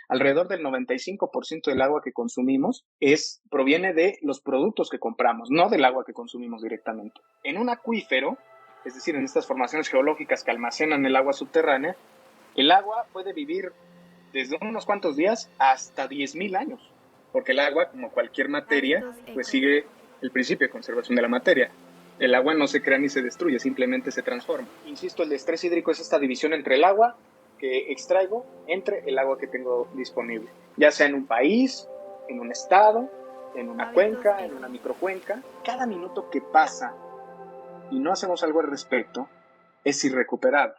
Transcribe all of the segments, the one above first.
Alrededor del 95% del agua que consumimos proviene de los productos que compramos, no del agua que consumimos directamente. En un acuífero, es decir, en estas formaciones geológicas que almacenan el agua subterránea, el agua puede vivir desde unos cuantos días hasta 10,000 años, porque el agua, como cualquier materia, pues sigue el principio de conservación de la materia. El agua no se crea ni se destruye, simplemente se transforma. Insisto, el estrés hídrico es esta división entre el agua que extraigo entre el agua que tengo disponible, ya sea en un país, en un estado, en una cuenca, en una microcuenca. Cada minuto que pasa y no hacemos algo al respecto es irrecuperable.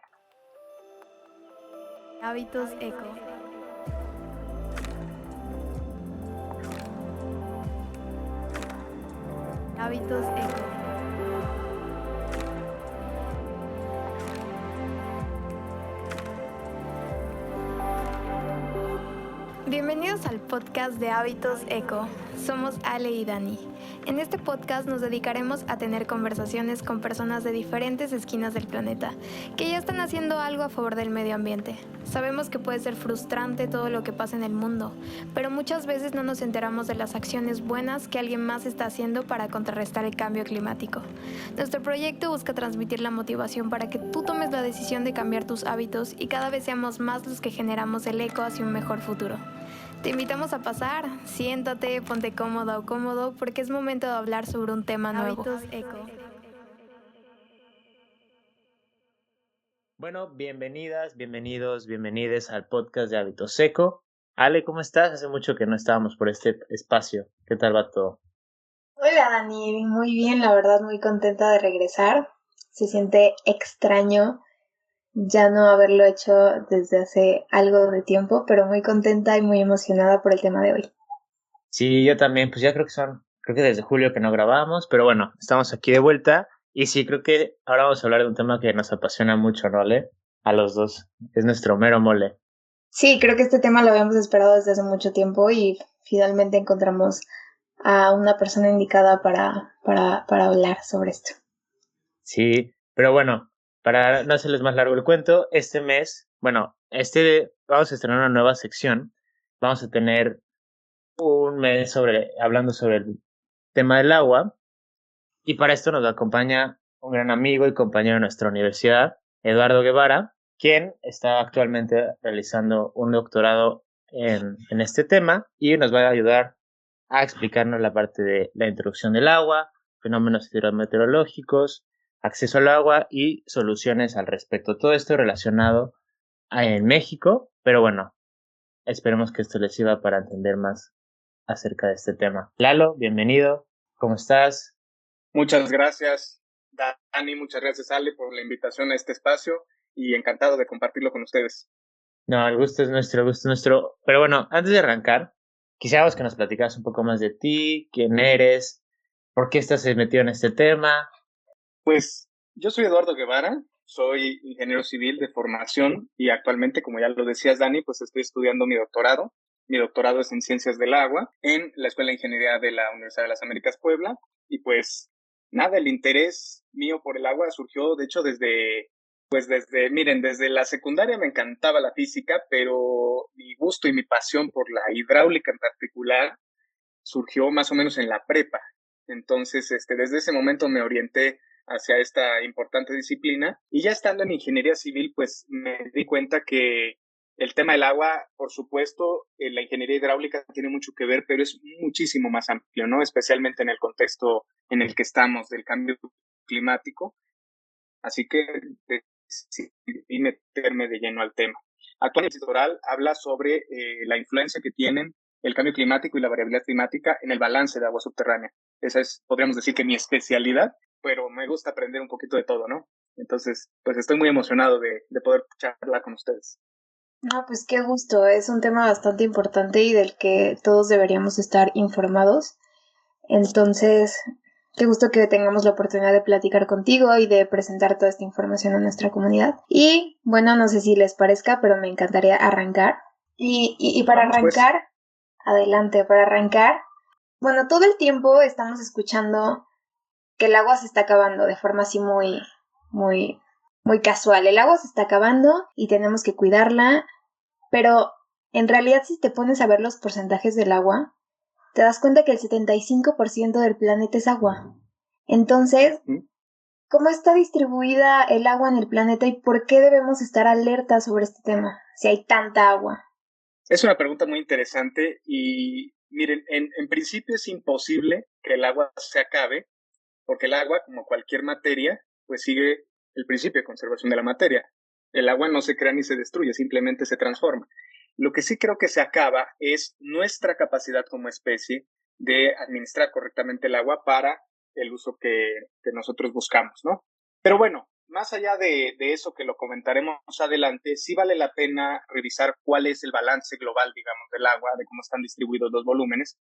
Hábitos eco. Hábitos eco. Bienvenidos al podcast de Hábitos Eco. Somos Ale y Dani. En este podcast nos dedicaremos a tener conversaciones con personas de diferentes esquinas del planeta que ya están haciendo algo a favor del medio ambiente. Sabemos que puede ser frustrante todo lo que pasa en el mundo, pero muchas veces no nos enteramos de las acciones buenas que alguien más está haciendo para contrarrestar el cambio climático. Nuestro proyecto busca transmitir la motivación para que tú tomes la decisión de cambiar tus hábitos y cada vez seamos más los que generamos el eco hacia un mejor futuro. Te invitamos a pasar, siéntate, ponte cómoda o cómodo porque es momento de hablar sobre un tema nuevo. Hábitos eco. Bueno, bienvenides al podcast de Hábitos Eco. Ale, ¿cómo estás? Hace mucho que no estábamos por este espacio. ¿Qué tal va todo? Hola Dani, muy bien, la verdad muy contenta de regresar. Se siente extraño ya no haberlo hecho desde hace algo de tiempo, pero muy contenta y muy emocionada por el tema de hoy. Sí, yo también, pues ya creo que desde julio que no grabamos, pero bueno, estamos aquí de vuelta. Y sí, creo que ahora vamos a hablar de un tema que nos apasiona mucho, ¿no, Ale? A los dos. Es nuestro mero mole. Sí, creo que este tema lo habíamos esperado desde hace mucho tiempo y finalmente encontramos a una persona indicada para hablar sobre esto. Sí, pero bueno, para no hacerles más largo el cuento, este mes, vamos a estrenar una nueva sección. Vamos a tener un mes hablando sobre el tema del agua, y para esto nos acompaña un gran amigo y compañero de nuestra universidad, Eduardo Guevara, quien está actualmente realizando un doctorado en este tema y nos va a ayudar a explicarnos la parte de la introducción del agua, fenómenos hidrometeorológicos, acceso al agua y soluciones al respecto. Todo esto relacionado en México, pero bueno, esperemos que esto les sirva para entender más acerca de este tema. Lalo, bienvenido, ¿cómo estás? Muchas gracias, Dani, muchas gracias, Ale, por la invitación a este espacio y encantado de compartirlo con ustedes. No, el gusto es nuestro, el gusto es nuestro. Pero bueno, antes de arrancar, quisiéramos que nos platicaras un poco más de ti, quién eres, por qué estás metido en este tema. Pues yo soy Eduardo Guevara, soy ingeniero civil de formación y actualmente, como ya lo decías, Dani, pues estoy estudiando mi doctorado. Mi doctorado es en Ciencias del Agua en la Escuela de Ingeniería de la Universidad de las Américas Puebla. Y pues nada, el interés mío por el agua surgió, de hecho, desde la secundaria me encantaba la física, pero mi gusto y mi pasión por la hidráulica en particular surgió más o menos en la prepa. Entonces, desde ese momento me orienté hacia esta importante disciplina y ya estando en ingeniería civil, pues me di cuenta que el tema del agua, por supuesto, la ingeniería hidráulica tiene mucho que ver, pero es muchísimo más amplio, ¿no? Especialmente en el contexto en el que estamos del cambio climático. Así que decidí meterme de lleno al tema. Actualmente el doctoral habla sobre la influencia que tienen el cambio climático y la variabilidad climática en el balance de agua subterránea. Esa es, podríamos decir que mi especialidad, pero me gusta aprender un poquito de todo, ¿no? Entonces, pues estoy muy emocionado de poder charlar con ustedes. No, pues qué gusto, es un tema bastante importante y del que todos deberíamos estar informados. Entonces, qué gusto que tengamos la oportunidad de platicar contigo y de presentar toda esta información a nuestra comunidad. Y bueno, no sé si les parezca, pero me encantaría arrancar. Y para arrancar, adelante, para arrancar, bueno, todo el tiempo estamos escuchando que el agua se está acabando de forma así muy casual. El agua se está acabando y tenemos que cuidarla, pero en realidad si te pones a ver los porcentajes del agua, te das cuenta que el 75% del planeta es agua. Entonces, ¿cómo está distribuida el agua en el planeta y por qué debemos estar alertas sobre este tema si hay tanta agua? Es una pregunta muy interesante y miren, en principio es imposible que el agua se acabe, porque el agua, como cualquier materia, pues sigue el principio de conservación de la materia. El agua no se crea ni se destruye, simplemente se transforma. Lo que sí creo que se acaba es nuestra capacidad como especie de administrar correctamente el agua para el uso que nosotros buscamos, ¿no? Pero bueno, más allá de eso que lo comentaremos adelante, sí vale la pena revisar cuál es el balance global, digamos, del agua, de cómo están distribuidos los volúmenes.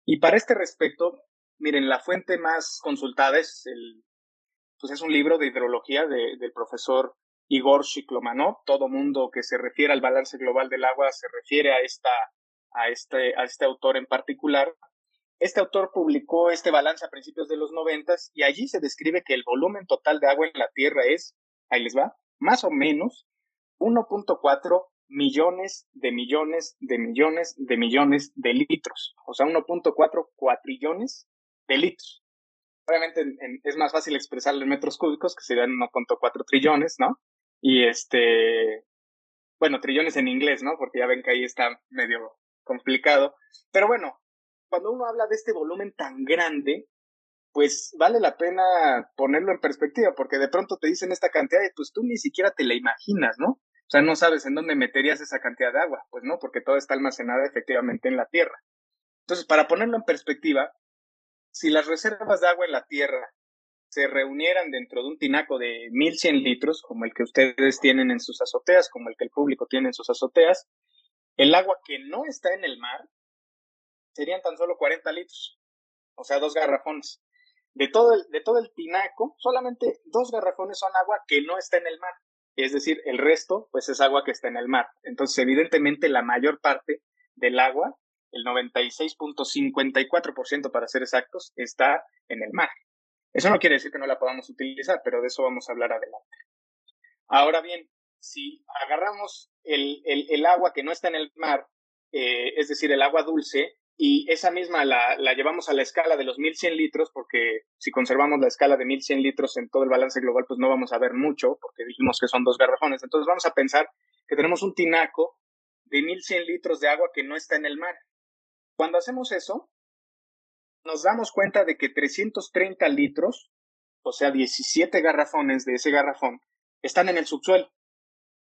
Y para este respecto, miren, la fuente más consultada es es un libro de hidrología del profesor Igor Shiklomanov. Todo mundo que se refiere al balance global del agua se refiere a este autor en particular. Este autor publicó este balance a principios de los 90 y allí se describe que el volumen total de agua en la Tierra es, ahí les va, más o menos 1.4 millones de millones de millones de millones de litros. O sea, 1.4 cuatrillones de litros. Obviamente es más fácil expresarlo en metros cúbicos, que serían 1.4 trillones, ¿no? Y bueno, trillones en inglés, ¿no? Porque ya ven que ahí está medio complicado. Pero bueno, cuando uno habla de este volumen tan grande, pues vale la pena ponerlo en perspectiva, porque de pronto te dicen esta cantidad y pues tú ni siquiera te la imaginas, ¿no? O sea, no sabes en dónde meterías esa cantidad de agua, pues no, porque todo está almacenado efectivamente en la tierra. Entonces, para ponerlo en perspectiva, si las reservas de agua en la tierra se reunieran dentro de un tinaco de 1,100 litros, como el que ustedes tienen en sus azoteas, como el que el público tiene en sus azoteas, el agua que no está en el mar serían tan solo 40 litros, o sea, 2 garrafones. De todo el tinaco, solamente 2 garrafones son agua que no está en el mar. Es decir, el resto, pues es agua que está en el mar. Entonces, evidentemente, la mayor parte del agua, el 96.54% para ser exactos, está en el mar. Eso no quiere decir que no la podamos utilizar, pero de eso vamos a hablar adelante. Ahora bien, si agarramos el agua que no está en el mar, es decir, el agua dulce, y esa misma la llevamos a la escala de los 1,100 litros, porque si conservamos la escala de 1,100 litros en todo el balance global, pues no vamos a ver mucho, porque dijimos que son 2 garrafones. Entonces vamos a pensar que tenemos un tinaco de 1,100 litros de agua que no está en el mar. Cuando hacemos eso, nos damos cuenta de que 330 litros, o sea, 17 garrafones de ese garrafón, están en el subsuelo.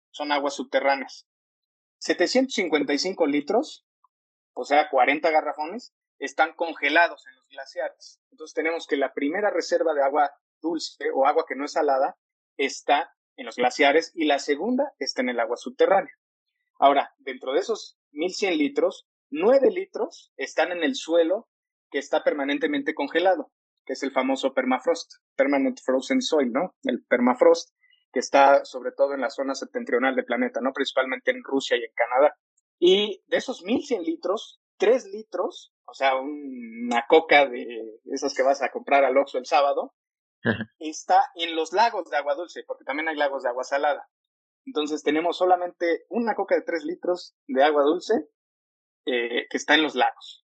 Son aguas subterráneas. 755 litros, o sea, 40 garrafones, están congelados en los glaciares. Entonces tenemos que la primera reserva de agua dulce o agua que no es salada está en los glaciares y la segunda está en el agua subterránea. Ahora, dentro de esos 1,100 litros, 9 litros están en el suelo que está permanentemente congelado, que es el famoso permafrost, permanent frozen soil, ¿no? El permafrost, que está sobre todo en la zona septentrional del planeta, ¿no? Principalmente en Rusia y en Canadá. Y de esos 1,100 litros, 3 litros, o sea, una coca de esas que vas a comprar al Oxxo el sábado, está en los lagos de agua dulce, porque también hay lagos de agua salada. Entonces tenemos solamente una coca de 3 litros de agua dulce que está en los lagos.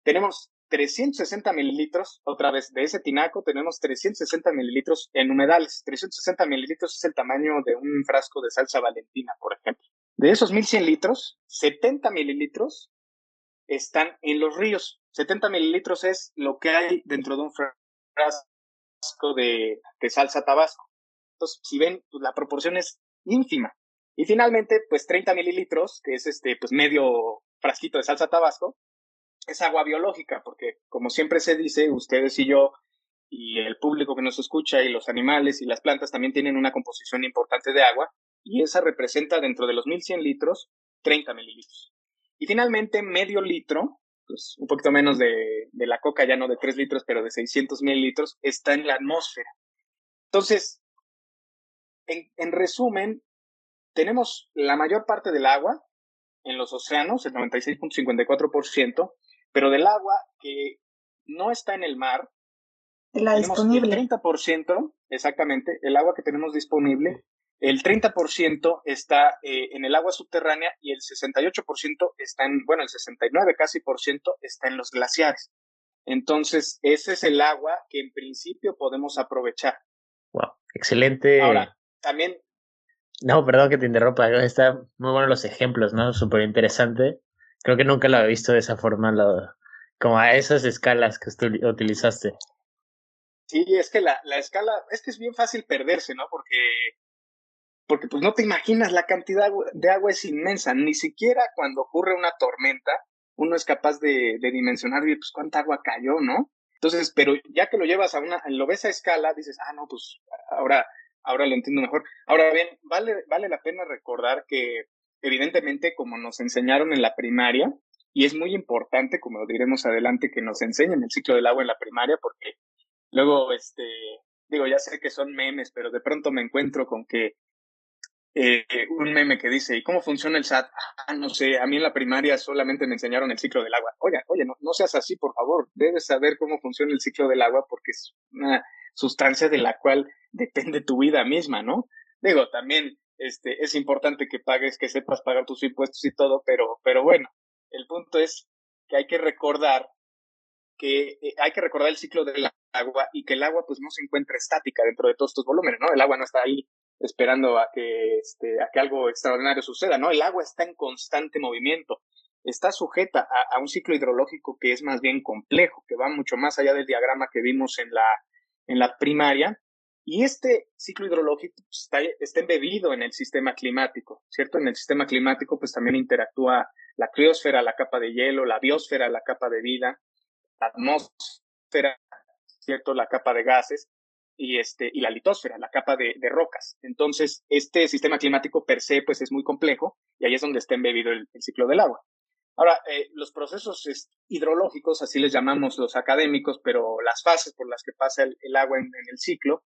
Tenemos 360 mililitros, otra vez, de ese tinaco tenemos 360 mililitros en humedales. 360 mililitros es el tamaño de un frasco de salsa Valentina, por ejemplo. De esos 1,100 litros, 70 mililitros están en los ríos. 70 mililitros es lo que hay dentro de un frasco de salsa Tabasco. Entonces, si ven, pues la proporción es ínfima. Y finalmente, pues 30 mililitros, que es pues medio frasquito de salsa Tabasco, es agua biológica, porque como siempre se dice, ustedes y yo, y el público que nos escucha, y los animales y las plantas también tienen una composición importante de agua, y esa representa dentro de los 1,100 litros, 30 mililitros. Y finalmente, medio litro, pues un poquito menos de la coca, ya no de 3 litros, pero de 600 mililitros, está en la atmósfera. Entonces, en resumen, tenemos la mayor parte del agua en los océanos, el 96.54%, pero del agua que no está en el mar, la tenemos disponible. el 30%, exactamente, el agua que tenemos disponible el 30% está en el agua subterránea y el 68% está en, bueno, el 69 casi por ciento está en los glaciares. Entonces, ese es el agua que en principio podemos aprovechar. Wow, excelente. Ahora, también, No, perdón que te interrumpa. Están muy buenos los ejemplos, ¿no? Súper interesante. Creo que nunca lo había visto de esa forma, como a esas escalas que utilizaste. sí, es que la escala, es que es bien fácil perderse, ¿no? Porque pues no te imaginas, la cantidad de agua es inmensa, ni siquiera cuando ocurre una tormenta uno es capaz de dimensionar, pues cuánta agua cayó, ¿no? Entonces, pero ya que lo llevas lo ves a escala, dices, no, pues ahora, ahora lo entiendo mejor. Ahora bien, vale la pena recordar que evidentemente como nos enseñaron en la primaria, y es muy importante, como lo diremos adelante, que nos enseñen el ciclo del agua en la primaria, porque luego, digo, ya sé que son memes, pero de pronto me encuentro con que un meme que dice, ¿y cómo funciona el SAT? No sé, a mí en la primaria solamente me enseñaron el ciclo del agua. Oye, no seas así, por favor. Debes saber cómo funciona el ciclo del agua porque es una sustancia de la cual depende tu vida misma, ¿no? Digo, también es importante que pagues, que sepas pagar tus impuestos y todo, pero bueno, el punto es que hay que recordar el ciclo del agua y que el agua pues no se encuentra estática dentro de todos estos volúmenes, ¿no? El agua no está ahí esperando a que algo extraordinario suceda, ¿no? El agua está en constante movimiento, está sujeta a un ciclo hidrológico que es más bien complejo, que va mucho más allá del diagrama que vimos en la primaria, y este ciclo hidrológico está embebido en el sistema climático, ¿cierto? En el sistema climático pues también interactúa la criosfera, la capa de hielo, la biosfera, la capa de vida, la atmósfera, ¿cierto? La capa de gases y la litosfera, la capa de rocas. Entonces, este sistema climático per se pues es muy complejo y ahí es donde está embebido el ciclo del agua. Ahora, los procesos hidrológicos, así les llamamos los académicos, pero las fases por las que pasa el agua en el ciclo,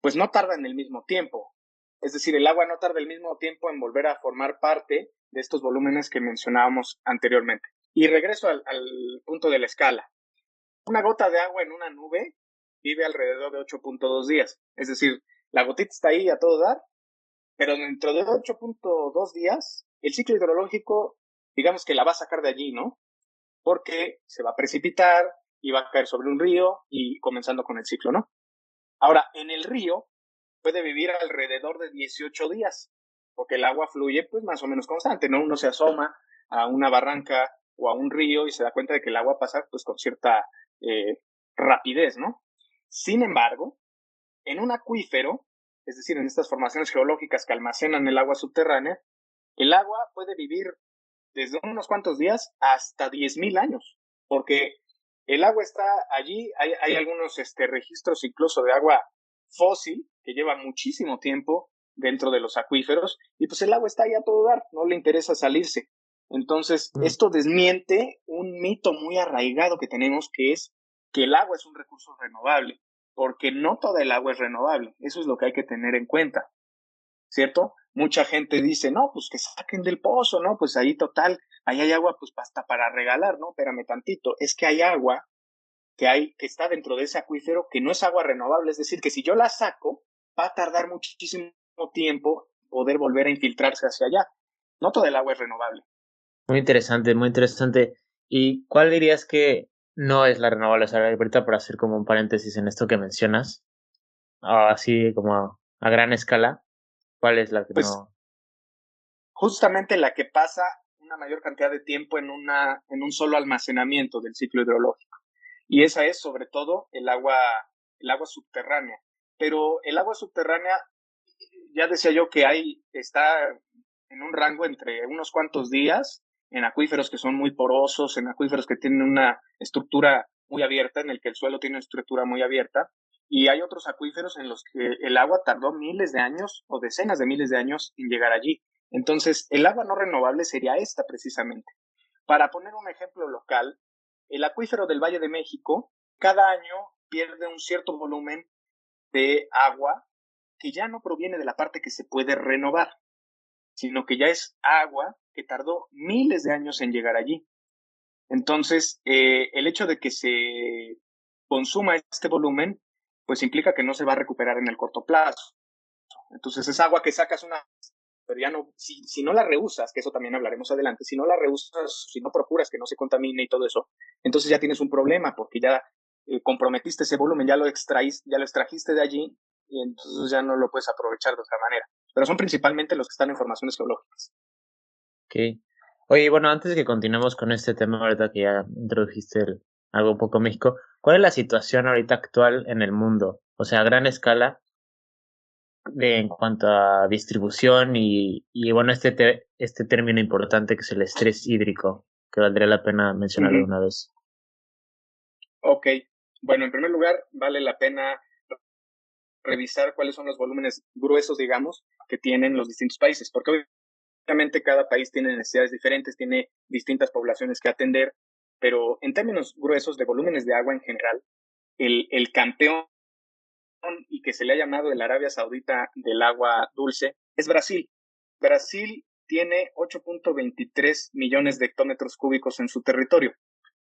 pues no tardan el mismo tiempo. Es decir, el agua no tarda el mismo tiempo en volver a formar parte de estos volúmenes que mencionábamos anteriormente. Y regreso al punto de la escala. Una gota de agua en una nube vive alrededor de 8.2 días. Es decir, la gotita está ahí a todo dar, pero dentro de 8.2 días, el ciclo hidrológico, digamos que la va a sacar de allí, ¿no? Porque se va a precipitar y va a caer sobre un río y comenzando con el ciclo, ¿no? Ahora, en el río puede vivir alrededor de 18 días, porque el agua fluye pues más o menos constante, ¿no? Uno se asoma a una barranca o a un río y se da cuenta de que el agua pasa pues con cierta rapidez, ¿no? Sin embargo, en un acuífero, es decir, en estas formaciones geológicas que almacenan el agua subterránea, el agua puede vivir desde unos cuantos días hasta 10.000 años, porque el agua está allí, hay algunos registros incluso de agua fósil que lleva muchísimo tiempo dentro de los acuíferos y pues el agua está ahí a todo dar, no le interesa salirse. Entonces, esto desmiente un mito muy arraigado que tenemos, que es que el agua es un recurso renovable, porque no toda el agua es renovable, eso es lo que hay que tener en cuenta, ¿cierto? Mucha gente dice, no, pues que saquen del pozo, ¿no? Pues ahí total, ahí hay agua pues hasta para regalar, ¿no? Espérame tantito, es que hay agua que está dentro de ese acuífero que no es agua renovable, es decir, que si yo la saco, va a tardar muchísimo tiempo poder volver a infiltrarse hacia allá. No todo el agua es renovable. Muy interesante, muy interesante. ¿Y cuál dirías que no es la renovable? O sea, ahorita para hacer como un paréntesis en esto que mencionas, así como a gran escala, ¿cuál es la que Pues no? justamente la que pasa una mayor cantidad de tiempo en un solo almacenamiento del ciclo hidrológico. Y esa es sobre todo el agua subterránea. Pero el agua subterránea, ya decía yo que está en un rango entre unos cuantos días, en acuíferos que son muy porosos, en acuíferos que tienen una estructura muy abierta, en el que el suelo tiene una estructura muy abierta, y hay otros acuíferos en los que el agua tardó miles de años o decenas de miles de años en llegar allí. Entonces, el agua no renovable sería esta precisamente. Para poner un ejemplo local, el acuífero del Valle de México cada año pierde un cierto volumen de agua que ya no proviene de la parte que se puede renovar, sino que ya es agua que tardó miles de años en llegar allí. Entonces, el hecho de que se consuma este volumen, pues implica que no se va a recuperar en el corto plazo. Entonces es agua que sacas pero ya no, si no la reusas, que eso también hablaremos adelante, si no la reusas, si no procuras que no se contamine y todo eso, entonces ya tienes un problema porque ya comprometiste ese volumen, ya lo extrajiste de allí y entonces ya no lo puedes aprovechar de otra manera. Pero son principalmente los que están en formaciones geológicas. Ok. Oye, bueno, antes de que continuemos con este tema, ahorita que ya introdujiste algo un poco México, ¿cuál es la situación ahorita actual en el mundo? O sea, a gran escala, en cuanto a distribución y bueno, este término importante que es el estrés hídrico, que valdría la pena mencionarlo Uh-huh. una vez. Ok, bueno, en primer lugar, vale la pena revisar cuáles son los volúmenes gruesos, digamos, que tienen los distintos países, porque obviamente cada país tiene necesidades diferentes, tiene distintas poblaciones que atender, pero en términos gruesos de volúmenes de agua en general, el campeón y que se le ha llamado el Arabia Saudita del agua dulce es Brasil. Brasil tiene 8.23 millones de hectómetros cúbicos en su territorio.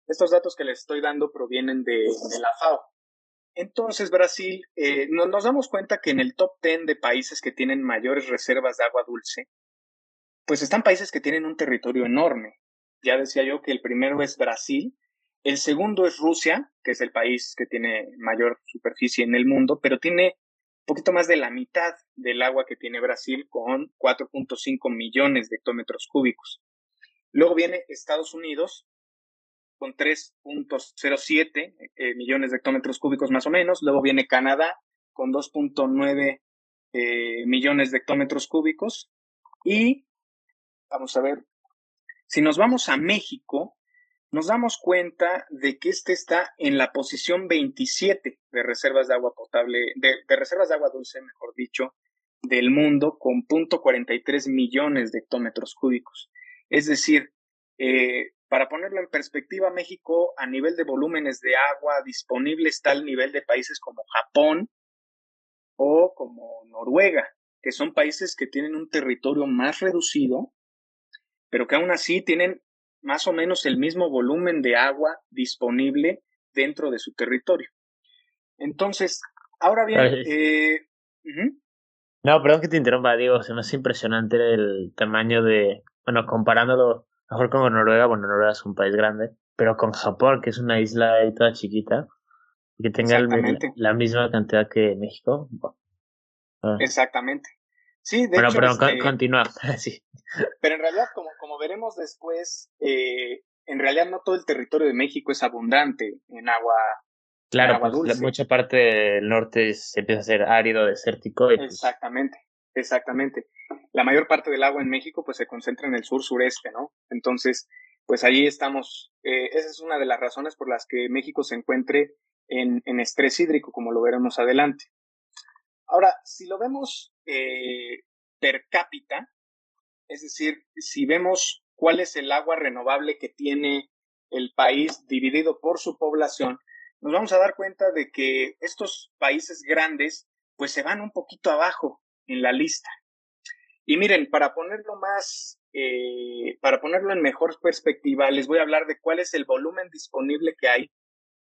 Estos datos que les estoy dando provienen de la FAO. Entonces, Brasil, nos damos cuenta que en el top 10 de países que tienen mayores reservas de agua dulce, pues están países que tienen un territorio enorme. Ya decía yo que el primero es Brasil, el segundo es Rusia, que es el país que tiene mayor superficie en el mundo, pero tiene un poquito más de la mitad del agua que tiene Brasil, con 4.5 millones de hectómetros cúbicos. Luego viene Estados Unidos, con 3.07 millones de hectómetros cúbicos más o menos. Luego viene Canadá, con 2.9 millones de hectómetros cúbicos. Y vamos a ver, si nos vamos a México, nos damos cuenta de que este está en la posición 27 de reservas de agua potable, de reservas de agua dulce, mejor dicho, del mundo, con 0.43 millones de hectómetros cúbicos. Es decir, para ponerlo en perspectiva, México a nivel de volúmenes de agua disponible está al nivel de países como Japón o como Noruega, que son países que tienen un territorio más reducido, pero que aún así tienen más o menos el mismo volumen de agua disponible dentro de su territorio. Entonces, ahora bien, uh-huh. No, perdón que te interrumpa, digo, se me hace impresionante el tamaño bueno, comparándolo mejor con Noruega, bueno, Noruega es un país grande, pero con Japón, que es una isla ahí toda chiquita, y que tenga Exactamente, la misma cantidad que México. Ah. exactamente. Sí, de Bueno, hecho, perdón, continúa, sí. pero en realidad, como veremos después, en realidad no todo el territorio de México es abundante en Claro, agua pues dulce. mucha parte del norte se empieza a hacer árido, desértico, y pues, Exactamente, exactamente. La mayor parte del agua en México pues se concentra en el sur-sureste, ¿no? Entonces, pues ahí estamos, esa es una de las razones por las que México se encuentre en estrés hídrico, como lo veremos adelante. Ahora, si lo vemos per cápita, es decir, si vemos cuál es el agua renovable que tiene el país dividido por su población, nos vamos a dar cuenta de que estos países grandes pues se van un poquito abajo en la lista. Y miren, para ponerlo en mejor perspectiva, les voy a hablar de cuál es el volumen disponible que hay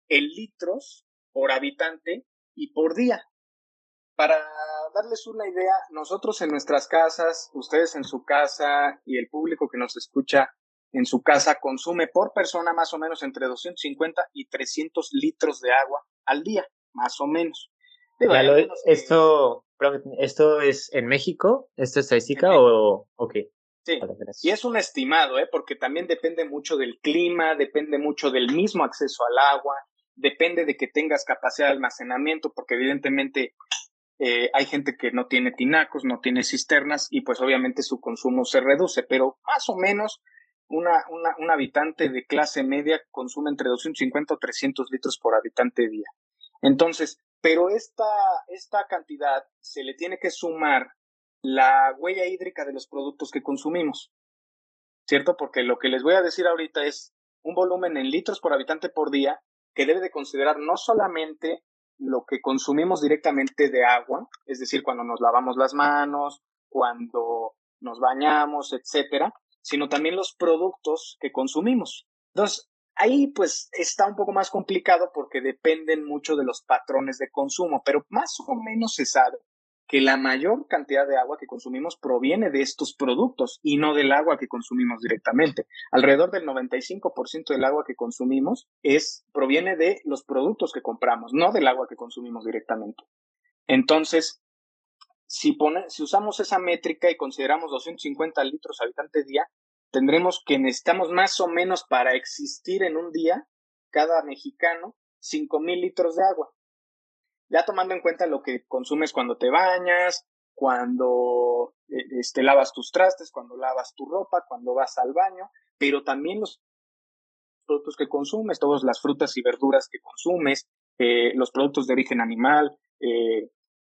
en litros por habitante y por día. Para darles una idea, nosotros en nuestras casas, ustedes en su casa y el público que nos escucha en su casa consume por persona más o menos entre 250 y 300 litros de agua al día, más o menos. Digo, hay algunos que ¿esto es en México, esta en estadística México, o ok? sí. Vale, Y gracias. es un estimado, porque también depende mucho del clima, depende mucho del mismo acceso al agua, depende de que tengas capacidad de almacenamiento, porque evidentemente hay gente que no tiene tinacos, no tiene cisternas y pues obviamente su consumo se reduce, pero más o menos un habitante de clase media consume entre 250 o 300 litros por habitante día. Entonces, pero esta cantidad se le tiene que sumar la huella hídrica de los productos que consumimos, ¿cierto? Porque lo que les voy a decir ahorita es un volumen en litros por habitante por día que debe de considerar no solamente lo que consumimos directamente de agua, es decir, cuando nos lavamos las manos, cuando nos bañamos, etcétera, sino también los productos que consumimos. Entonces, ahí pues está un poco más complicado porque dependen mucho de los patrones de consumo, pero más o menos se sabe que la mayor cantidad de agua que consumimos proviene de estos productos y no del agua que consumimos directamente. Alrededor del 95% del agua que consumimos proviene de los productos que compramos, no del agua que consumimos directamente. Entonces, si usamos esa métrica y consideramos 250 litros habitante día, tendremos que necesitamos más o menos para existir en un día, cada mexicano, 5,000 litros de agua. Ya tomando en cuenta lo que consumes cuando te bañas, cuando lavas tus trastes, cuando lavas tu ropa, cuando vas al baño, pero también los productos que consumes, todas las frutas y verduras que consumes, los productos de origen animal,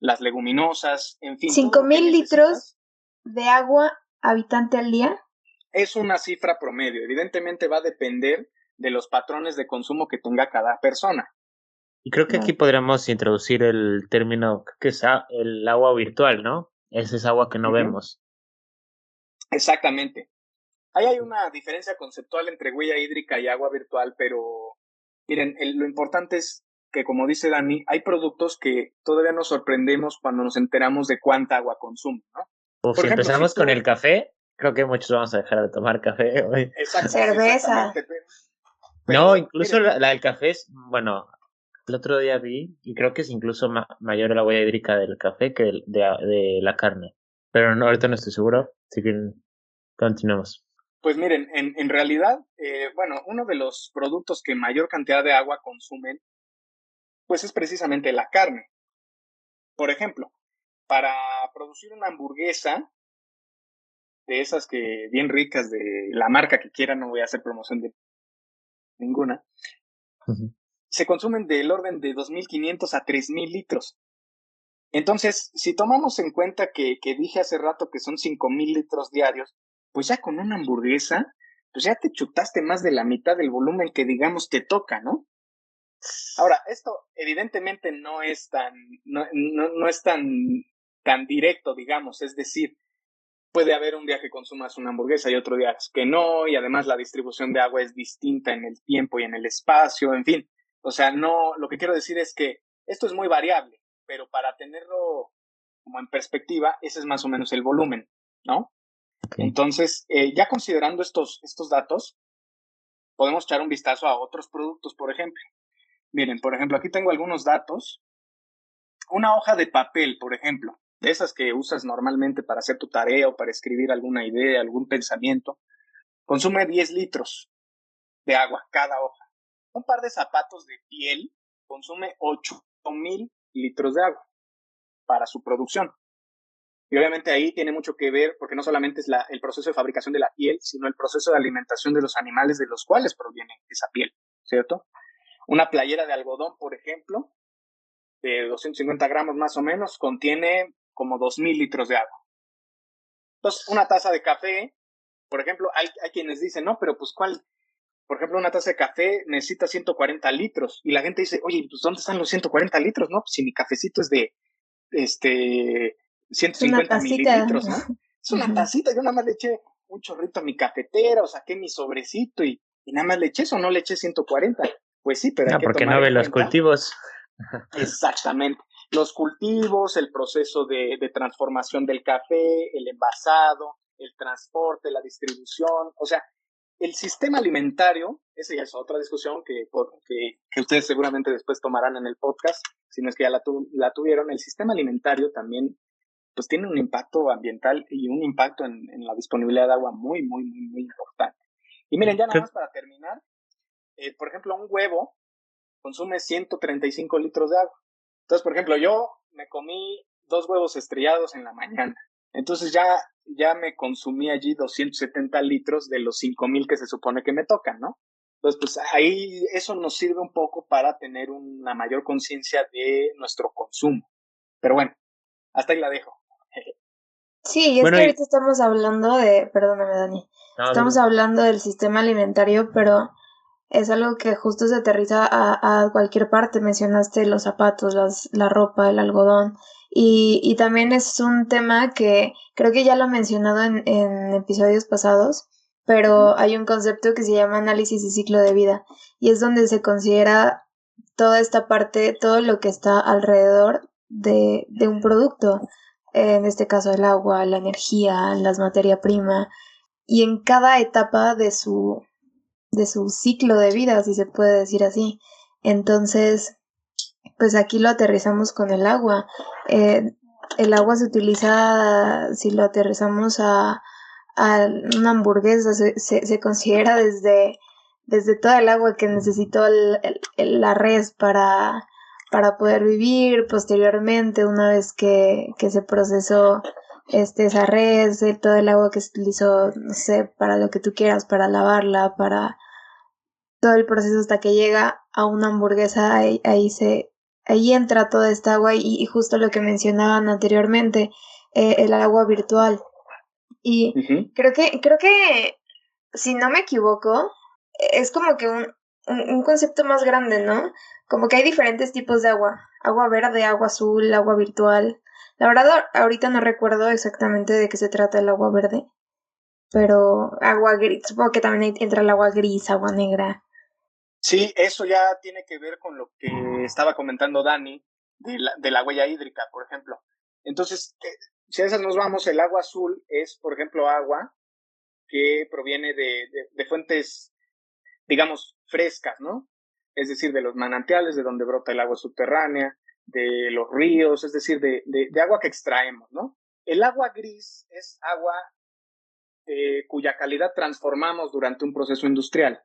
las leguminosas, en fin. 5,000 litros de agua habitante al día. Es una cifra promedio. Evidentemente va a depender de los patrones de consumo que tenga cada persona. Y creo que aquí podríamos introducir el término que es el agua virtual, ¿no? Ese es agua que no vemos. Exactamente. Ahí hay una diferencia conceptual entre huella hídrica y agua virtual, pero miren, lo importante es que, como dice Dani, hay productos que todavía nos sorprendemos cuando nos enteramos de cuánta agua consumen, ¿no? Por ejemplo, empezamos con el café, creo que muchos vamos a dejar de tomar café hoy. Cerveza. No, incluso la del café es, bueno, el otro día vi, y creo que es incluso mayor la huella hídrica del café que de la carne. Pero no, ahorita no estoy seguro, así que continuemos. Pues miren, en realidad, uno de los productos que mayor cantidad de agua consumen, pues es precisamente la carne. Por ejemplo, para producir una hamburguesa, de esas que bien ricas, de la marca que quiera, no voy a hacer promoción de ninguna, se consumen del orden de 2,500 a 3,000 litros. Entonces, si tomamos en cuenta que dije hace rato que son 5,000 litros diarios, pues ya con una hamburguesa, pues ya te chutaste más de la mitad del volumen que, digamos, te toca, ¿no? Ahora, esto evidentemente no es tan directo, digamos, es decir, puede haber un día que consumas una hamburguesa y otro día que no, y además la distribución de agua es distinta en el tiempo y en el espacio, en fin. O sea, no, lo que quiero decir es que esto es muy variable, pero para tenerlo como en perspectiva, ese es más o menos el volumen, ¿no? Okay. Entonces, ya considerando estos datos, podemos echar un vistazo a otros productos, por ejemplo. Miren, por ejemplo, aquí tengo algunos datos. Una hoja de papel, por ejemplo, de esas que usas normalmente para hacer tu tarea o para escribir alguna idea, algún pensamiento, consume 10 litros de agua cada hoja. Un par de zapatos de piel consume 8,000 litros de agua para su producción. Y obviamente ahí tiene mucho que ver, porque no solamente es el proceso de fabricación de la piel, sino el proceso de alimentación de los animales de los cuales proviene esa piel, ¿cierto? Una playera de algodón, por ejemplo, de 250 gramos más o menos, contiene como 2,000 litros de agua. Entonces, una taza de café, por ejemplo, hay quienes dicen, no, pero pues ¿cuál? Por ejemplo, una taza de café necesita 140 litros. Y la gente dice, oye, pues ¿dónde están los 140 litros? No, pues si mi cafecito es de 150 mililitros, ¿no? Es una tacita, yo nada más le eché un chorrito a mi cafetera, o saqué mi sobrecito y nada más le eché eso, no le eché 140. Pues sí, pero hay que porque tomar no ve en los cuenta. cultivos. Exactamente. Los cultivos, el proceso de transformación del café, el envasado, el transporte, la distribución, o sea, el sistema alimentario, esa ya es otra discusión que ustedes seguramente después tomarán en el podcast, si no es que ya la tuvieron. El sistema alimentario también pues tiene un impacto ambiental y un impacto en la disponibilidad de agua muy, muy, muy, muy importante. Y miren, ya nada más para terminar, por ejemplo, un huevo consume 135 litros de agua. Entonces, por ejemplo, yo me comí 2 huevos estrellados en la mañana. Entonces ya me consumí allí 270 litros de los 5,000 que se supone que me tocan, ¿no? Entonces, pues ahí eso nos sirve un poco para tener una mayor conciencia de nuestro consumo. Pero bueno, hasta ahí la dejo. Sí, y es que ahorita estamos hablando perdóname, Dani, estamos hablando del sistema alimentario, pero es algo que justo se aterriza a cualquier parte. Mencionaste los zapatos, la ropa, el algodón, y también es un tema que creo que ya lo he mencionado en episodios pasados, pero hay un concepto que se llama análisis y ciclo de vida, y es donde se considera toda esta parte, todo lo que está alrededor de un producto. en este caso el agua, la energía, las materia prima, y en cada etapa de su ciclo de vida, si se puede decir así. Entonces, pues aquí lo aterrizamos con el agua. El agua se utiliza, si lo aterrizamos a una hamburguesa, se considera desde toda el agua que necesitó la res para poder vivir. Posteriormente, una vez que se procesó esa res, todo el agua que se utilizó, no sé, para lo que tú quieras, para lavarla, para todo el proceso hasta que llega a una hamburguesa, ahí entra toda esta agua y justo lo que mencionaban anteriormente, el agua virtual. Y creo que, si no me equivoco, es como que un concepto más grande, ¿no? Como que hay diferentes tipos de agua. Agua verde, agua azul, agua virtual. La verdad, ahorita no recuerdo exactamente de qué se trata el agua verde. Pero agua gris, supongo que también entra el agua gris, agua negra. Sí, eso ya tiene que ver con lo que estaba comentando Dani de la huella hídrica, por ejemplo. Entonces, si a esas nos vamos, el agua azul es, por ejemplo, agua que proviene de fuentes, digamos, frescas, ¿no? Es decir, de los manantiales, de donde brota el agua subterránea, de los ríos, es decir, de agua que extraemos, ¿no? El agua gris es agua cuya calidad transformamos durante un proceso industrial.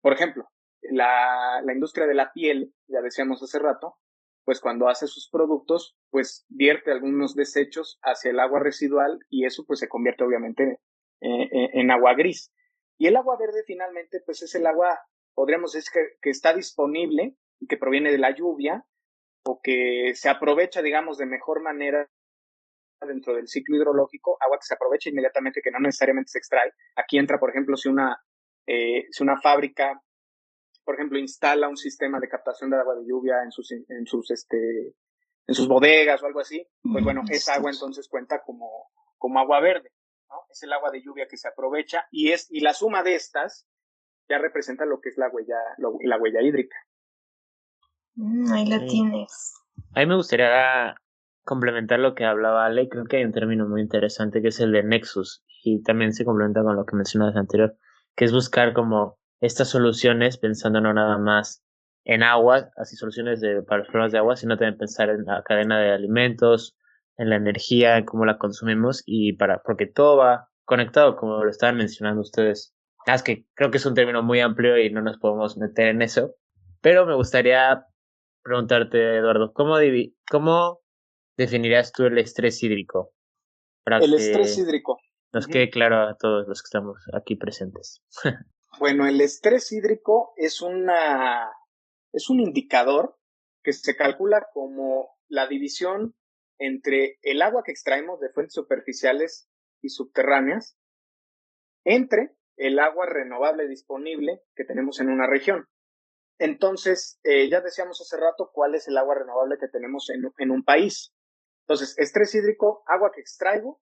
Por ejemplo, la industria de la piel, ya decíamos hace rato, pues cuando hace sus productos, pues vierte algunos desechos hacia el agua residual y eso pues se convierte obviamente en agua gris. Y el agua verde finalmente pues es el agua, podríamos decir que está disponible y que proviene de la lluvia o que se aprovecha, digamos, de mejor manera dentro del ciclo hidrológico, agua que se aprovecha inmediatamente, que no necesariamente se extrae. Aquí entra, por ejemplo, si una fábrica, por ejemplo, instala un sistema de captación de agua de lluvia en sus bodegas o algo así, pues bueno, esa agua entonces cuenta como agua verde, ¿no? Es el agua de lluvia que se aprovecha y la suma de estas ya representa lo que es la huella hídrica. Ahí la tienes. A mí me gustaría complementar lo que hablaba Ale. Creo que hay un término muy interesante que es el de nexus y también se complementa con lo que mencionabas anterior, que es buscar como estas soluciones pensando no nada más en agua, así soluciones para los problemas de agua, sino también pensar en la cadena de alimentos, en la energía, en cómo la consumimos porque todo va conectado, como lo estaban mencionando ustedes. Es que creo que es un término muy amplio y no nos podemos meter en eso, pero me gustaría preguntarte, Eduardo, ¿cómo definirías tú el estrés hídrico? Para El que estrés hídrico. nos quede claro a todos los que estamos aquí presentes. Bueno, el estrés hídrico es un indicador que se calcula como la división entre el agua que extraemos de fuentes superficiales y subterráneas entre el agua renovable disponible que tenemos en una región. Entonces, ya decíamos hace rato cuál es el agua renovable que tenemos en un país. Entonces, estrés hídrico, agua que extraigo,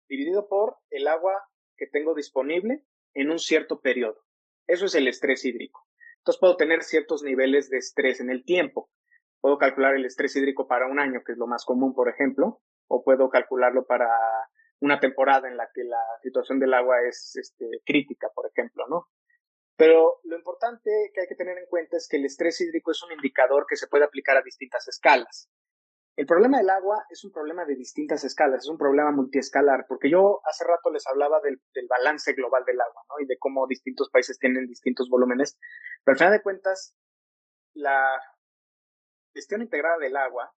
dividido por el agua que tengo disponible en un cierto periodo. Eso es el estrés hídrico. Entonces, puedo tener ciertos niveles de estrés en el tiempo. Puedo calcular el estrés hídrico para un año, que es lo más común, por ejemplo, o puedo calcularlo para una temporada en la que la situación del agua es crítica, por ejemplo, ¿no? Pero lo importante que hay que tener en cuenta es que el estrés hídrico es un indicador que se puede aplicar a distintas escalas. El problema del agua es un problema de distintas escalas, es un problema multiescalar, porque yo hace rato les hablaba del balance global del agua, ¿no? Y de cómo distintos países tienen distintos volúmenes, pero al final de cuentas, la gestión integrada del agua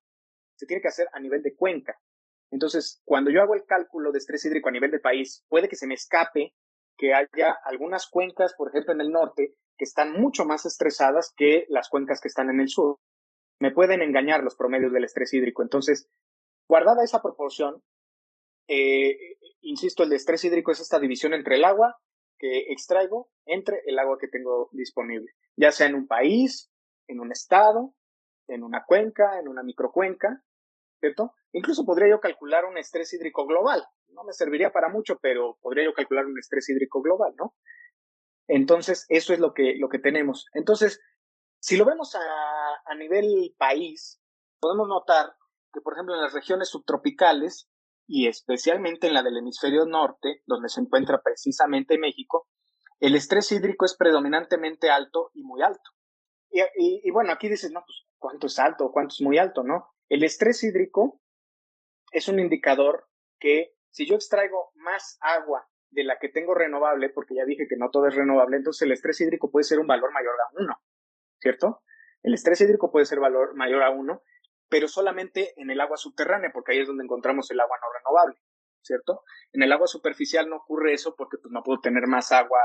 se tiene que hacer a nivel de cuenca. Entonces, cuando yo hago el cálculo de estrés hídrico a nivel de país, puede que se me escape que haya algunas cuencas, por ejemplo, en el norte, que están mucho más estresadas que las cuencas que están en el sur. Me pueden engañar los promedios del estrés hídrico. Entonces, guardada esa proporción, insisto, el estrés hídrico es esta división entre el agua que extraigo entre el agua que tengo disponible, ya sea en un país, en un estado, en una cuenca, en una microcuenca, ¿cierto? Incluso podría yo calcular un estrés hídrico global. No me serviría para mucho, pero podría yo calcular un estrés hídrico global, ¿no? Entonces, eso es lo que tenemos. Entonces, si lo vemos a nivel país, podemos notar que, por ejemplo, en las regiones subtropicales y especialmente en la del hemisferio norte, donde se encuentra precisamente México, el estrés hídrico es predominantemente alto y muy alto. Y bueno, aquí dices, no, pues, ¿cuánto es alto o cuánto es muy alto, no? El estrés hídrico es un indicador que si yo extraigo más agua de la que tengo renovable, porque ya dije que no todo es renovable, entonces el estrés hídrico puede ser un valor mayor a 1, ¿cierto? El estrés hídrico puede ser valor mayor a 1, pero solamente en el agua subterránea, porque ahí es donde encontramos el agua no renovable, ¿cierto? En el agua superficial no ocurre eso porque pues, no puedo tener más agua,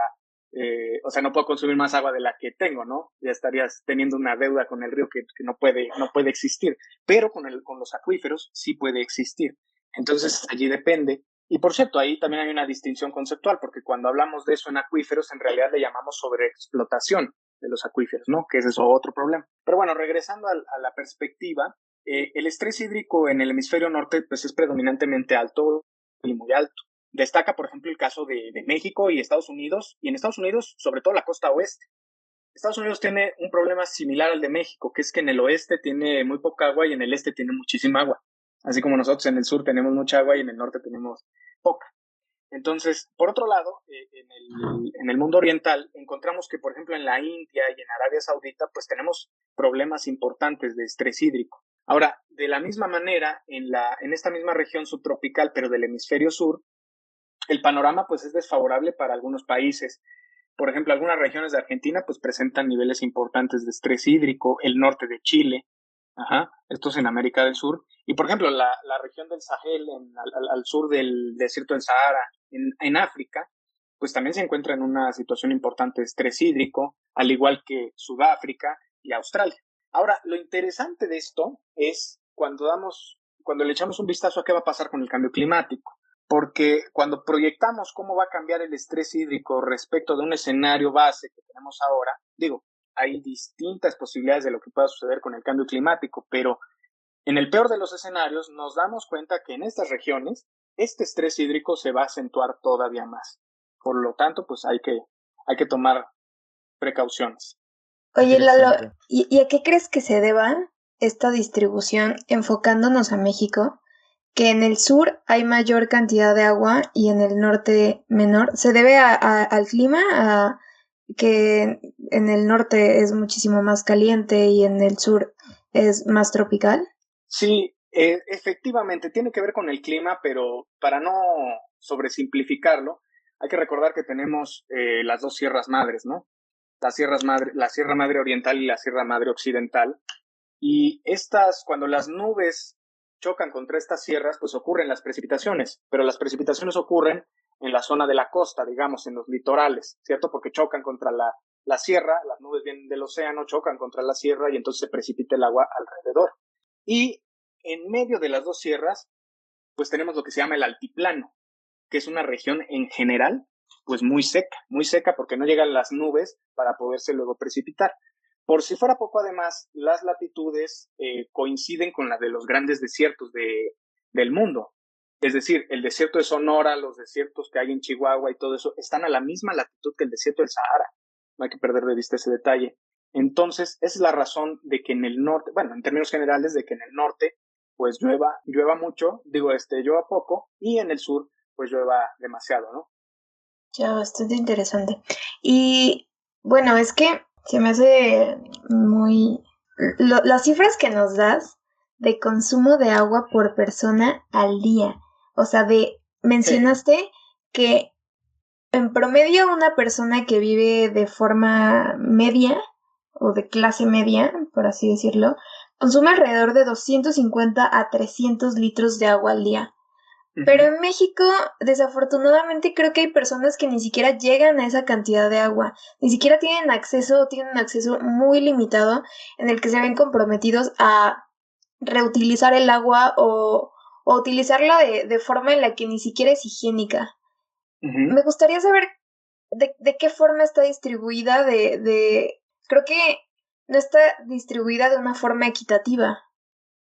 o sea, no puedo consumir más agua de la que tengo, ¿no? Ya estarías teniendo una deuda con el río que no puede existir, pero con los acuíferos sí puede existir. Entonces, allí depende. Y por cierto, ahí también hay una distinción conceptual, porque cuando hablamos de eso en acuíferos, en realidad le llamamos sobreexplotación de los acuíferos, ¿no? Que ese es otro problema. Pero bueno, regresando a la perspectiva, el estrés hídrico en el hemisferio norte pues es predominantemente alto y muy alto. Destaca, por ejemplo, el caso de México y Estados Unidos, y en Estados Unidos, sobre todo la costa oeste. Estados Unidos tiene un problema similar al de México, que es que en el oeste tiene muy poca agua y en el este tiene muchísima agua. Así como nosotros en el sur tenemos mucha agua y en el norte tenemos poca. Entonces, por otro lado, en el mundo oriental encontramos que, por ejemplo, en la India y en Arabia Saudita, pues tenemos problemas importantes de estrés hídrico. Ahora, de la misma manera, en esta misma región subtropical, pero del hemisferio sur, el panorama pues es desfavorable para algunos países. Por ejemplo, algunas regiones de Argentina pues presentan niveles importantes de estrés hídrico, el norte de Chile, esto es en América del Sur, y por ejemplo la región del Sahel al sur del desierto del Sahara, en África, pues también se encuentra en una situación importante de estrés hídrico, al igual que Sudáfrica y Australia. Ahora, lo interesante de esto es cuando le echamos un vistazo a qué va a pasar con el cambio climático. Porque cuando proyectamos cómo va a cambiar el estrés hídrico respecto de un escenario base que tenemos ahora, hay distintas posibilidades de lo que pueda suceder con el cambio climático, pero en el peor de los escenarios nos damos cuenta que en estas regiones este estrés hídrico se va a acentuar todavía más. Por lo tanto, pues hay que tomar precauciones. Oye, Lalo, ¿y a qué crees que se deba esta distribución enfocándonos a México? Que en el sur hay mayor cantidad de agua y en el norte menor. ¿Se debe al clima? ¿A que en el norte es muchísimo más caliente y en el sur es más tropical? Sí, efectivamente, tiene que ver con el clima, pero para no sobresimplificarlo, hay que recordar que tenemos las dos sierras madres, ¿no? La Sierra Madre Oriental y la Sierra Madre Occidental. Y cuando las nubes chocan contra estas sierras, pues ocurren las precipitaciones, pero las precipitaciones ocurren en la zona de la costa, digamos, en los litorales, ¿cierto? Porque chocan contra la sierra, las nubes vienen del océano, chocan contra la sierra y entonces se precipita el agua alrededor. Y en medio de las dos sierras, pues tenemos lo que se llama el altiplano, que es una región en general, pues muy seca porque no llegan las nubes para poderse luego precipitar. Por si fuera poco, además, las latitudes coinciden con las de los grandes desiertos del mundo. Es decir, el desierto de Sonora, los desiertos que hay en Chihuahua y todo eso, están a la misma latitud que el desierto del Sahara. No hay que perder de vista ese detalle. Entonces, esa es la razón de que en el norte, bueno, en términos generales, de que en el norte, pues llueva mucho, llueva poco, y en el sur, pues llueva demasiado, ¿no? Ya, bastante interesante. Y bueno, es que se me hace muy... las cifras que nos das de consumo de agua por persona al día. O sea, mencionaste que en promedio una persona que vive de forma media o de clase media, por así decirlo, consume alrededor de 250 a 300 litros de agua al día. Pero en México, desafortunadamente, creo que hay personas que ni siquiera llegan a esa cantidad de agua, ni siquiera tienen un acceso muy limitado en el que se ven comprometidos a reutilizar el agua o utilizarla de forma en la que ni siquiera es higiénica. Me gustaría saber de qué forma está distribuida, creo que no está distribuida de una forma equitativa.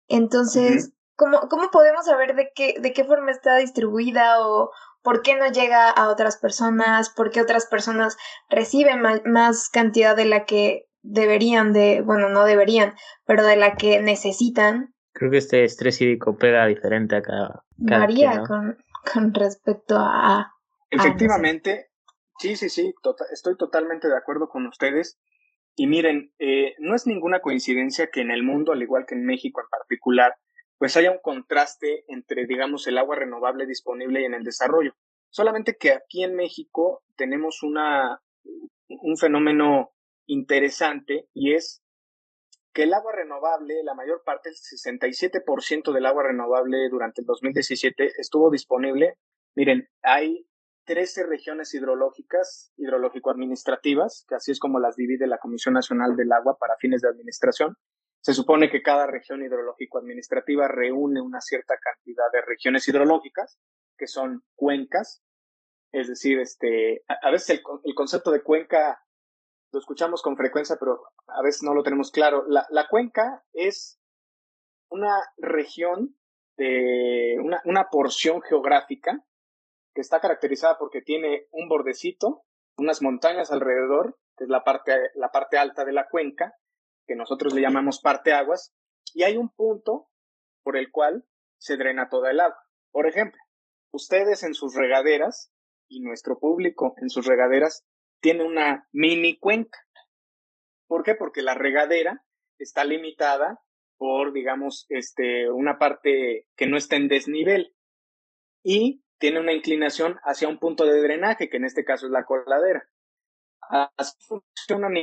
Entonces, ¿cómo podemos saber de qué forma está distribuida o por qué no llega a otras personas? ¿Por qué otras personas reciben más cantidad de la que deberían bueno, no deberían, pero de la que necesitan? creo que este estrés hídrico pega diferente a cada Varía quien, ¿no? con respecto a no sé. Efectivamente, sí, estoy totalmente de acuerdo con ustedes. Y miren, no es ninguna coincidencia que en el mundo, al igual que en México en particular, pues haya un contraste entre, digamos, el agua renovable disponible y en el desarrollo. Solamente que aquí en México tenemos un fenómeno interesante, y es que el agua renovable, la mayor parte, el 67% del agua renovable durante el 2017 estuvo disponible. Miren, hay 13 regiones hidrológicas, hidrológico-administrativas, que así es como las divide la Comisión Nacional del Agua para fines de administración. Se supone que cada región hidrológico-administrativa reúne una cierta cantidad de regiones hidrológicas, que son cuencas. Es decir, a veces el concepto de cuenca lo escuchamos con frecuencia, pero a veces no lo tenemos claro. La cuenca es una región de una porción geográfica que está caracterizada porque tiene un bordecito, unas montañas alrededor, que es la parte alta de la cuenca, que nosotros le llamamos parteaguas, y hay un punto por el cual se drena toda el agua. Por ejemplo, ustedes en sus regaderas y nuestro público en sus regaderas tiene una mini cuenca. ¿Por qué? Porque la regadera está limitada por, digamos, una parte que no está en desnivel y tiene una inclinación hacia un punto de drenaje, que en este caso es la coladera. Así funcionan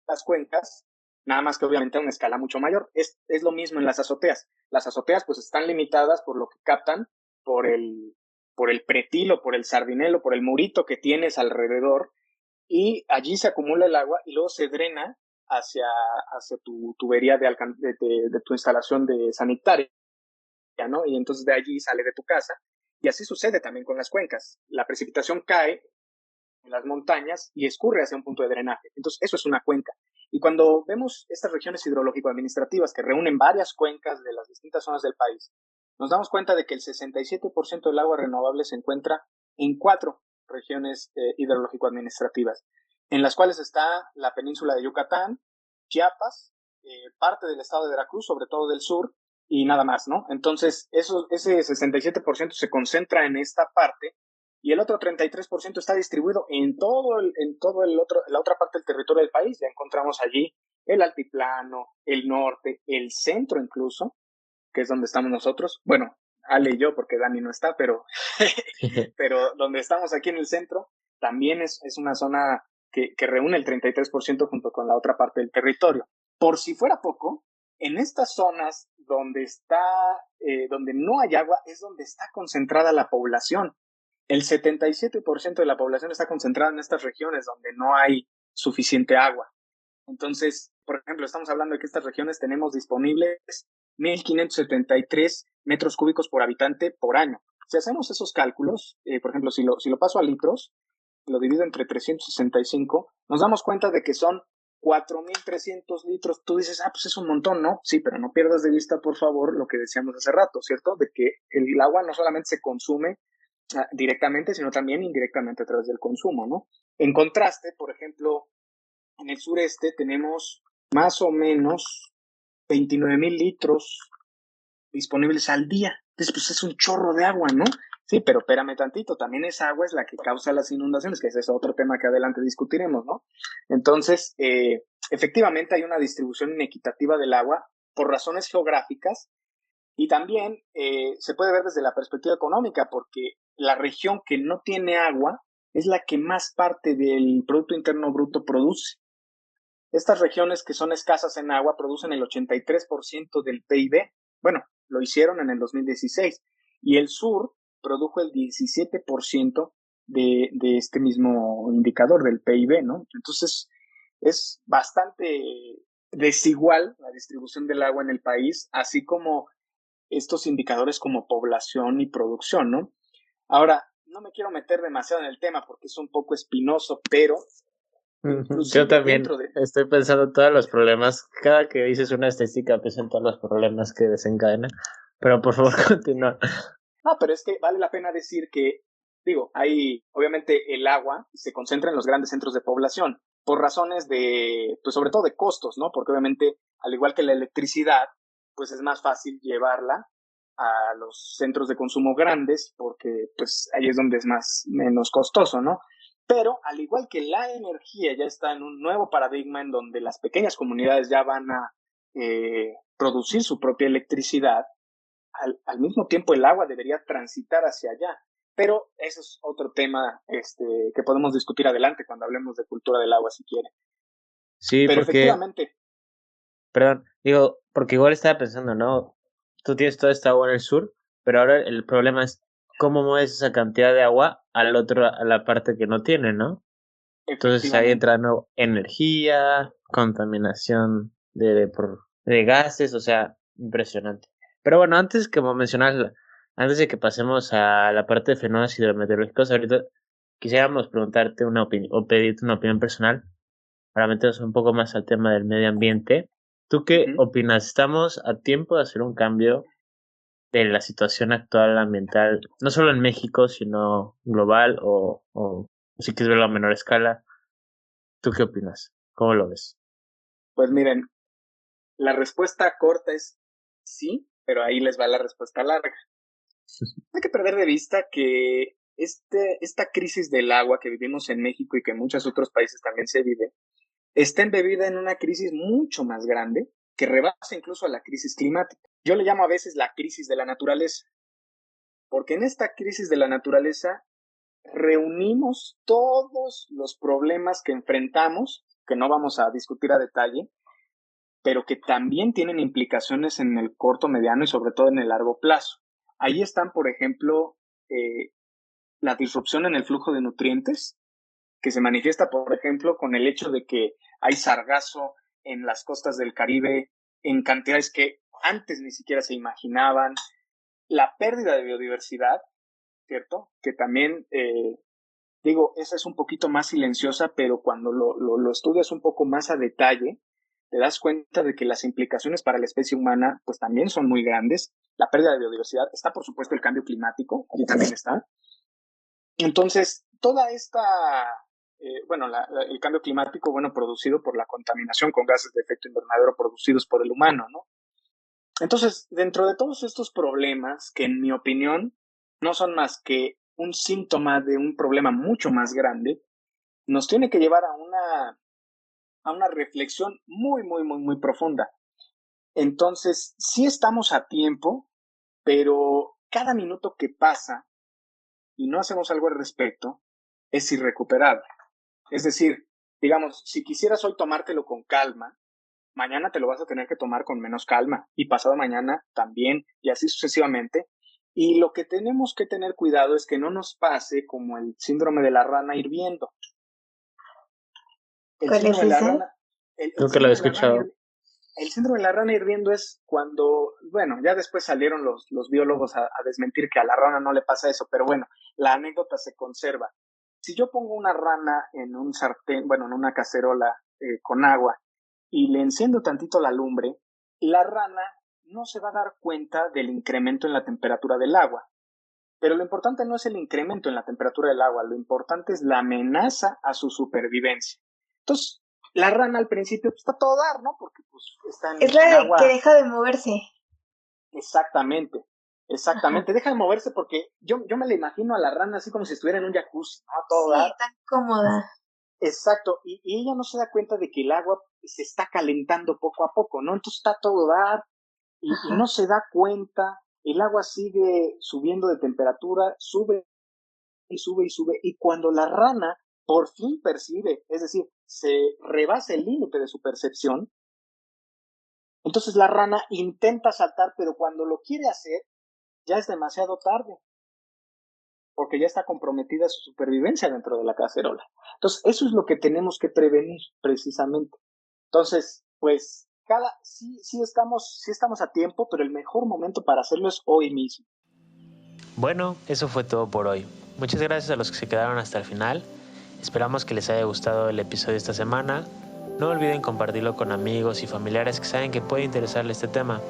las cuencas, nada más que obviamente a una escala mucho mayor. Es lo mismo en las azoteas. Las azoteas pues están limitadas por lo que captan por el pretil, por el sardinel, por el murito que tienes alrededor, y allí se acumula el agua y luego se drena hacia tu tubería de tu instalación de sanitaria, ¿no? Y entonces de allí sale de tu casa. Y así sucede también con las cuencas. La precipitación cae en las montañas y escurre hacia un punto de drenaje. Entonces eso es una cuenca. Y cuando vemos estas regiones hidrológico-administrativas que reúnen varias cuencas de las distintas zonas del país, nos damos cuenta de que el 67% del agua renovable se encuentra en 4 regiones hidrológico-administrativas, en las cuales está la península de Yucatán, Chiapas, parte del estado de Veracruz, sobre todo del sur, y nada más, ¿no? Entonces, ese 67% se concentra en esta parte, y el otro 33% está distribuido en la otra parte del territorio del país. Ya encontramos allí el altiplano, el norte, el centro incluso, que es donde estamos nosotros. Bueno, Ale y yo, porque Dani no está, pero donde estamos aquí en el centro, también es una zona que reúne el 33% junto con la otra parte del territorio. Por si fuera poco, en estas zonas donde no hay agua, es donde está concentrada la población. El 77% de la población está concentrada en estas regiones donde no hay suficiente agua. Entonces, por ejemplo, estamos hablando de que estas regiones tenemos disponibles 1.573 metros cúbicos por habitante por año. Si hacemos esos cálculos, por ejemplo, si lo paso a litros, lo divido entre 365, nos damos cuenta de que son 4.300 litros. Tú dices, pues es un montón, ¿no? Sí, pero no pierdas de vista, por favor, lo que decíamos hace rato, ¿cierto? De que el agua no solamente se consume directamente, sino también indirectamente a través del consumo, ¿no? En contraste, por ejemplo, en el sureste tenemos más o menos 29,000 litros disponibles al día. Entonces, pues es un chorro de agua, ¿no? Sí, pero espérame tantito, también esa agua es la que causa las inundaciones, que ese es otro tema que adelante discutiremos, ¿no? Entonces, efectivamente hay una distribución inequitativa del agua por razones geográficas, y también se puede ver desde la perspectiva económica, porque la región que no tiene agua es la que más parte del Producto Interno Bruto produce. Estas regiones que son escasas en agua producen el 83% del PIB. Bueno, lo hicieron en el 2016. Y el sur produjo el 17% de este mismo indicador del PIB, ¿no? Entonces, es bastante desigual la distribución del agua en el país, así como estos indicadores como población y producción, ¿no? Ahora, no me quiero meter demasiado en el tema porque es un poco espinoso, pero yo también estoy pensando todos los problemas. Cada que dices una estadística pienso en todos los problemas que desencadenan. Pero por favor, continúa. No, pero es que vale la pena decir que, hay, obviamente, el agua se concentra en los grandes centros de población por razones pues sobre todo de costos, ¿no? Porque obviamente, al igual que la electricidad, pues es más fácil llevarla a los centros de consumo grandes porque pues ahí es donde es menos costoso, ¿no? Pero al igual que la energía ya está en un nuevo paradigma en donde las pequeñas comunidades ya van a producir su propia electricidad, al mismo tiempo el agua debería transitar hacia allá. Pero eso es otro tema que podemos discutir adelante cuando hablemos de cultura del agua, si quieren. Sí, Pero porque, efectivamente, perdón, digo, porque igual estaba pensando, ¿no? Tú tienes toda esta agua en el sur, pero ahora el problema es cómo mueves esa cantidad de agua a la parte que no tiene, ¿no? Entonces ahí efectivamente. entra energía, contaminación de gases, o sea, impresionante. Pero bueno, antes de que pasemos a la parte de fenómenos hidrometeorológicos, ahorita quisiéramos preguntarte o pedirte una opinión personal para meternos un poco más al tema del medio ambiente. ¿Tú qué Uh-huh. opinas? ¿Estamos a tiempo de hacer un cambio de la situación actual ambiental, no solo en México, sino global o si quieres verlo a menor escala? ¿Tú qué opinas? ¿Cómo lo ves? Pues miren, la respuesta corta es sí, pero ahí les va la respuesta larga. No hay que perder de vista que esta crisis del agua que vivimos en México y que en muchos otros países también se vive, está embebida en una crisis mucho más grande que rebasa incluso a la crisis climática. Yo le llamo a veces la crisis de la naturaleza, porque en esta crisis de la naturaleza reunimos todos los problemas que enfrentamos, que no vamos a discutir a detalle, pero que también tienen implicaciones en el corto, mediano y sobre todo en el largo plazo. Ahí están, por ejemplo, la disrupción en el flujo de nutrientes, que se manifiesta, por ejemplo, con el hecho de que hay sargazo en las costas del Caribe en cantidades que antes ni siquiera se imaginaban, la pérdida de biodiversidad, ¿cierto? Que también, esa es un poquito más silenciosa, pero cuando lo estudias un poco más a detalle, te das cuenta de que las implicaciones para la especie humana pues también son muy grandes. La pérdida de biodiversidad, está por supuesto el cambio climático, y también está. Entonces, toda esta, el cambio climático, producido por la contaminación con gases de efecto invernadero producidos por el humano, ¿no? Entonces, dentro de todos estos problemas, que en mi opinión no son más que un síntoma de un problema mucho más grande, nos tiene que llevar a una reflexión muy, muy, muy, muy profunda. Entonces, sí estamos a tiempo, pero cada minuto que pasa y no hacemos algo al respecto es irrecuperable. Es decir, digamos, si quisieras hoy tomártelo con calma, mañana te lo vas a tener que tomar con menos calma y pasado mañana también y así sucesivamente. Y lo que tenemos que tener cuidado es que no nos pase como el síndrome de la rana hirviendo. ¿Cuál es ese? Creo que lo he escuchado. El síndrome de la rana hirviendo es cuando, ya después salieron los biólogos a desmentir que a la rana no le pasa eso, pero bueno, la anécdota se conserva. Si yo pongo una rana en un sartén, en una cacerola con agua y le enciendo tantito la lumbre, la rana no se va a dar cuenta del incremento en la temperatura del agua. Pero lo importante no es el incremento en la temperatura del agua, lo importante es la amenaza a su supervivencia. Entonces, la rana al principio está a todo dar, ¿no? Porque pues está en es la agua. Que deja de moverse. Exactamente. Ajá. Deja de moverse porque yo me la imagino a la rana así como si estuviera en un jacuzzi, ¿no? A todo dar. Tan cómoda. Exacto, y ella no se da cuenta de que el agua se está calentando poco a poco, ¿no? Entonces está a todo dar y no se da cuenta, el agua sigue subiendo de temperatura, sube y sube y sube, y cuando la rana por fin percibe, es decir, se rebasa el límite de su percepción, entonces la rana intenta saltar, pero cuando lo quiere hacer, ya es demasiado tarde, porque ya está comprometida su supervivencia dentro de la cacerola. Entonces, eso es lo que tenemos que prevenir, precisamente. Entonces, pues, sí estamos a tiempo, pero el mejor momento para hacerlo es hoy mismo. Bueno, eso fue todo por hoy. Muchas gracias a los que se quedaron hasta el final. Esperamos que les haya gustado el episodio de esta semana. No olviden compartirlo con amigos y familiares que saben que puede interesarles este tema.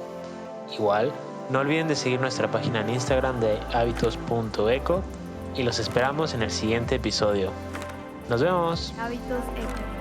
Igual, no olviden de seguir nuestra página en Instagram de hábitos.eco y los esperamos en el siguiente episodio. ¡Nos vemos! Hábitos Eco.